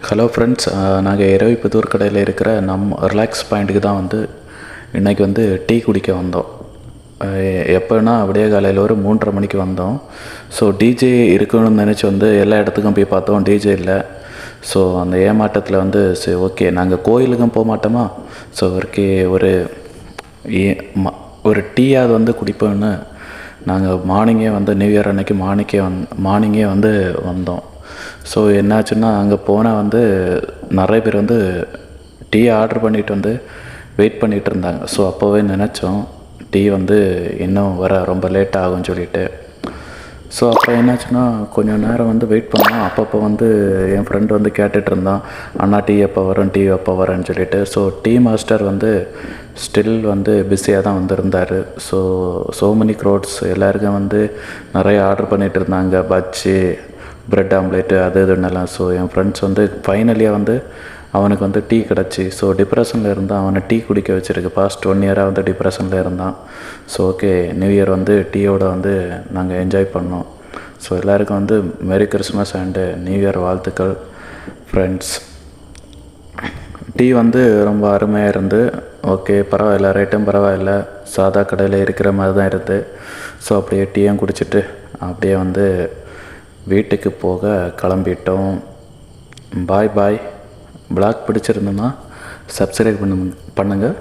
Hello friends, நாங்கள் இரவிப்புதூர் கடையில் இருக்கிற ரிலாக்ஸ் பாயிண்ட்டுக்கு தான் வந்து இன்றைக்கி வந்து டீ குடிக்க வந்தோம். எப்போனா அப்படியே காலையில் ஒரு 3:30 மணிக்கு வந்தோம். ஸோ டிஜே இருக்கணும்னு நினச்சி வந்து எல்லா இடத்துக்கும் போய் பார்த்தோம், டிஜே இல்லை. ஸோ அந்த ஏமாற்றத்தில் வந்து சரி ஓகே நாங்கள் கோயிலுக்கும் போக மாட்டோமா, ஸோ ஒரு டீயாவது வந்து குடிப்போம்னு நாங்கள் மார்னிங்கே வந்து நியூ இயர் அன்றைக்கி மார்னிங்கே வந்து வந்தோம். ஸோ என்னாச்சுன்னா அங்கே போனால் வந்து நிறைய பேர் வந்து டீ ஆர்டர் பண்ணிட்டு வந்து வெயிட் பண்ணிகிட்டு இருந்தாங்க. ஸோ அப்போவே நினச்சோம் டீ வந்து இன்னும் வர ரொம்ப லேட் ஆகும்னு சொல்லிட்டு. ஸோ அப்போ என்னாச்சுன்னா கொஞ்சம் நேரம் வந்து வெயிட் பண்ணோம். அப்பப்போ வந்து என் ஃப்ரெண்டு வந்து கேட்டுட்டு இருந்தான், அண்ணா டீ எப்போ வரும், டீ எப்போ வரேன்னு சொல்லிட்டு. ஸோ டீ மாஸ்டர் வந்து ஸ்டில் வந்து பிஸியாக தான் வந்திருந்தார். ஸோ மெனி க்ரோட்ஸ் எல்லாருக்கும் வந்து நிறைய ஆர்டர் பண்ணிகிட்டு இருந்தாங்க, பஜ்ஜி, ப்ரெட் ஆம்லேட்டு, அது இதுன்னெல்லாம். ஸோ என் ஃப்ரெண்ட்ஸ் வந்து ஃபைனலியாக வந்து அவனுக்கு வந்து டீ கிடச்சி. ஸோ டிப்ரெஷனில் இருந்தான், அவனை டீ குடிக்க வச்சுருக்கு. பாஸ்ட் 1 இயராக வந்து டிப்ரெஷனில் இருந்தான். ஸோ ஓகே, நியூ இயர் வந்து டீயோட வந்து நாங்கள் என்ஜாய் பண்ணோம். ஸோ எல்லாருக்கும் வந்து merry Christmas and new year வாழ்த்துக்கள் ஃப்ரெண்ட்ஸ். டீ வந்து ரொம்ப அருமையாக இருந்து, ஓகே பரவாயில்ல, ரேட்டும் பரவாயில்ல, சாதா கடையில் இருக்கிற மாதிரி தான் இருக்குது. ஸோ அப்படியே டீயும் குடிச்சிட்டு அப்படியே வந்து வீட்டுக்கு போக கிளம்பிட்டோம். பாய் பாய். ப்ளாக் பிடிச்சிருந்தோன்னா சப்ஸ்கிரைப் பண்ணுங்கள்.